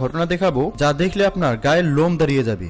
ঘটনা দেখাবো যা দেখলে আপনার গায়ের লোম দাঁড়িয়ে যাবে।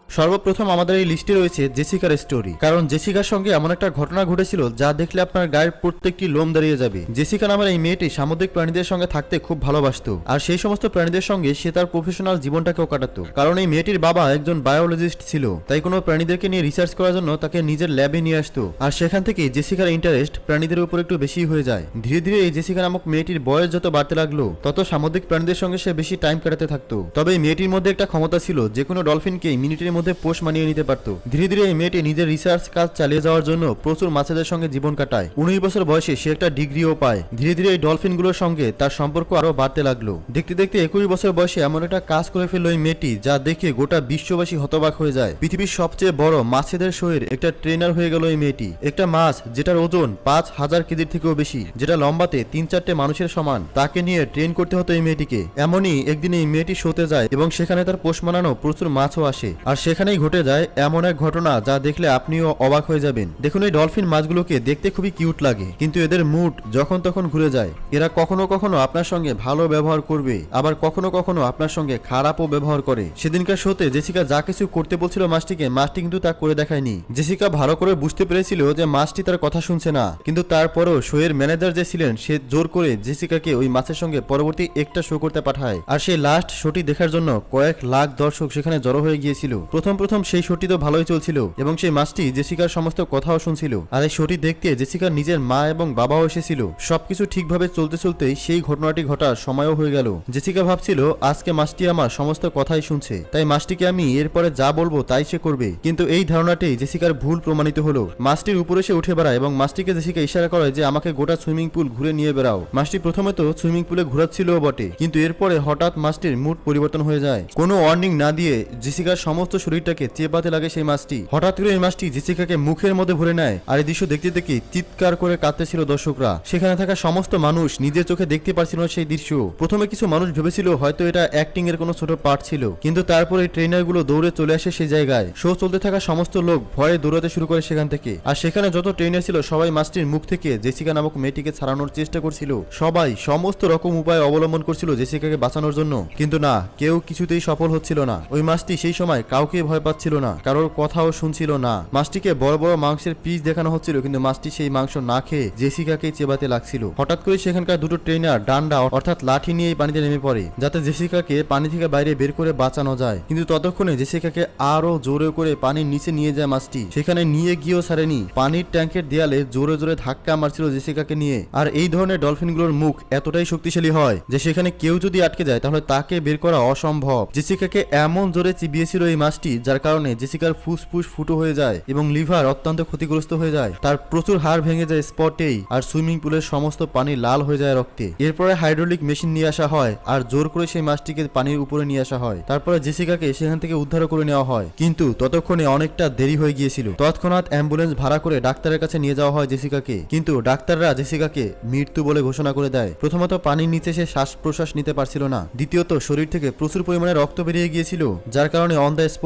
সর্বপ্রথম আমাদের এই লিস্টে রয়েছে জেসিকার স্টোরি, কারণ জেসিকার সঙ্গে এমন একটা ঘটনা ঘটেছিল যা দেখলে আপনার গায়ের প্রত্যেকটি লোম দাঁড়িয়ে যাবে। জেসিকা নামের এই মেয়েটি সামুদ্রিক প্রাণীদের সঙ্গে থাকতে খুব ভালোবাসতো, আর সেই সমস্ত প্রাণীদের সঙ্গে সে তার প্রফেশনাল জীবনটাকেও কাটাতো। কারণ এই মেয়েটির বাবা একজন বায়োলজিস্ট ছিল, তাই কোনো প্রাণীদেরকে নিয়ে রিসার্চ করার জন্য তাকে নিজের ল্যাবে নিয়ে আসতো। আর সেখান থেকেই জেসিকার ইন্টারেস্ট প্রাণীদের উপর একটু বেশি হয়ে যায়। ধীরে ধীরে এই জেসিকা নামক মেয়েটির বয়স যত বাড়তে লাগলো তত সামুদ্রিক প্রাণীদের সঙ্গে সে বেশি টাইম কাটাতে থাকতো। তবে এই মেয়েটির মধ্যে একটা ক্ষমতা ছিল, যে কোনো ডলফিনকে মিনিটের মধ্যে পোষ মানিয়ে নিতে পারত। ধীরে ধীরে এই মেয়েটি নিজের রিসার্চ কাজ চালিয়ে যাওয়ার জন্য প্রচুর মাছেদের সঙ্গে জীবন কাটায়। 19 বছর বয়সে সে একটা ডিগ্রিও পায়। ধীরে ধীরে এই ডলফিনগুলোর সঙ্গে তার সম্পর্ক আরো বাড়তে লাগলো। দেখতে দেখতে 21 বছর বয়সে এমন একটা কাজ করে ফেললো এই মেয়েটি যা দেখে গোটা বিশ্ববাসী হতবাক হয়ে যায়। পৃথিবীর সবচেয়ে বড় মাছেদের শোয়ের একটা ট্রেনার হয়ে গেল এই মেয়েটি। একটা মাছ যেটার ওজন 5000 কেজির থেকেও বেশি, যেটা লম্বাতে 3-4টে মানুষের সমান, তাকে নিয়ে ট্রেন করতে হতো এই মেয়েটিকে। এমনই একদিন এই মেয়েটি শোতে যায় এবং সেখানে তার পোষ মানানো প্রচুর মাছও আসে। আর সেখানেই ঘটে যায় এমন এক ঘটনা যা দেখলে আপনিও অবাক হয়ে যাবেন। দেখুন, এই ডলফিন মাছগুলোকে দেখতে খুবই কিউট লাগে, কিন্তু এদের মুড যখন তখন ঘুরে যায়। এরা কখনো কখনো আপনার সঙ্গে ভালো ব্যবহার করবে, আবার কখনো কখনো আপনার সঙ্গে খারাপও ব্যবহার করে। সেদিনকার শোতে জেসিকা যা কিছু করতে বলছিল মাছটিকে, মাছটি কিন্তু তা করে দেখায়নি। জেসিকা ভালো করে বুঝতে পেরেছিল যে মাছটি তার কথা শুনছে না, কিন্তু তারপরও শোয়ের ম্যানেজার যে ছিলেন সে জোর করে জেসিকাকে ওই মাছের সঙ্গে পরবর্তী একটা শো করতে পাঠায়। আর সেই লাস্ট শোটি দেখার জন্য কয়েক লাখ দর্শক সেখানে জড়ো হয়ে গিয়েছিল। প্রথম সেই শোটি তো ভালোই চলছিল এবং সেই মাছটি জেসিকার সমস্ত কথাও শুনছিল। আর এই শোটি দেখতে জেসিকার নিজের মা এবং বাবাও এসেছিল। সবকিছু ঠিকভাবে চলতে চলতেই সেই ঘটনাটি ঘটার সময়ও হয়ে গেল। জেসিকা ভাবছিল আজকে মাছটি আমার সমস্ত কথাই শুনছে, তাই মাছটিকে আমি এরপরে যা বলবো তাই সে করবে। কিন্তু এই ধারণাটি জেসিকার ভুল প্রমাণিত হলো। মাছটির উপরে সে উঠে বেড়ায় এবং মাছটিকে জেসিকা ইশারা করে যে আমাকে গোটা সুইমিং পুল ঘুরে নিয়ে বেড়াও। মাছটি প্রথমে তো সুইমিং পুলে ঘোরাচ্ছিলও বটে, কিন্তু এরপরে হঠাৎ মাছটির মুড পরিবর্তন হয়ে যায়। কোনো ওয়ার্নিং না দিয়ে জেসিকার সমস্ত শরীরটাকে চেপাতে লাগে সেই মাছটি। হঠাৎ করে এই মাছটি জেসিকাকে মুখের মধ্যে ভরে নেয়। আর এই দৃশ্য দেখতে দেখতে চিৎকার করে কাঁদতেছিল দর্শকরা। সেখানে থাকা সমস্ত মানুষ নিজের চোখে দেখতে পারছিল না সেই দৃশ্য। প্রথমে কিছু মানুষ ভেবেছিল হয়তো এটা অ্যাক্টিং এর কোনো ছোট পার্ট ছিল, কিন্তু তারপরে ট্রেনার গুলো দৌড়ে চলে আসে সেই জায়গায়। শো চলতে থাকা সমস্ত লোক ভয়ে দৌড়াতে শুরু করে সেখান থেকে। আর সেখানে যত ট্রেনার ছিল সবাই মাছটির মুখ থেকে জেসিকা নামক মেয়েটিকে ছাড়ানোর চেষ্টা করছিল। সবাই সমস্ত রকম উপায় অবলম্বন করছিল জেসিকাকে বাঁচানোর জন্য, কিন্তু না, কেউ কিছুতেই সফল হচ্ছিল না। ওই মাছটি সেই সময় কাউকে ভয় পাচ্ছিল না, কারোর কথাও শুনছিল না। মাছটিকে বড় বড় মাংসের পিস দেখানো হচ্ছিল, কিন্তু মাছটি সেই মাংস না খেয়ে জেসিকাকে চেবাতে লাগছিল। হঠাৎ করে সেখানকার দুটো ট্রেনার ডান্ডা অর্থাৎ লাঠি নিয়ে পানিতে নেমে পড়ে, যাতে জেসিকাকে পানি থেকে বাইরে বের করে বাঁচানো যায়। কিন্তু ততক্ষণে জেসিকাকে আরো জোরে করে পানির নিচে নিয়ে যায় মাছটি। সেখানে নিয়ে গিয়েও ছাড়েনি, পানির ট্যাঙ্কের দেয়ালে জোরে জোরে ধাক্কা মারছিল জেসিকাকে নিয়ে। আর এই ধরনের ডলফিনগুলোর মুখ এতটাই শক্তিশালী হয় যে সেখানে কেউ যদি আটকে যায় তাহলে তাকে বের করা অসম্ভব। জেসিকাকে এমন জোরে চিবিয়েছিল এই মাছটি যার কারণে জেসিকার ফুসফুস ফুটো হয়ে যায় এবং লিভার অত্যন্ত ক্ষতিগ্রস্ত হয়ে যায়। তার প্রচুর হাড় ভেঙে যায় স্পটেই, আর সুইমিং পুলের সমস্ত পানি লাল হয়ে যায় রক্তে। এরপরে হাইড্রোলিক মেশিন নিয়ে আসা হয় আর জোর করে সেই মাছটিকে পানির উপরে নিয়ে আসা হয়। তারপরে জেসিকাকে সেখান থেকে উদ্ধার করে নেওয়া হয়, কিন্তু ততক্ষণে অনেকটা দেরি হয়ে গিয়েছিল। তৎক্ষণাৎ অ্যাম্বুলেন্স ভাড়া করে ডাক্তারের কাছে নিয়ে যাওয়া হয় জেসিকাকে, কিন্তু ডাক্তাররা জেসিকাকে মৃত্যু বলে ঘোষণা করে দেয়। প্রথমত পানির নিচে সে শ্বাস প্রশ্বাস নিতে পারছিল না, দ্বিতীয়ত শরীর থেকে প্রচুর পরিমাণে রক্ত বেরিয়ে গিয়েছিল, যার কারণে অন দ্য স্পট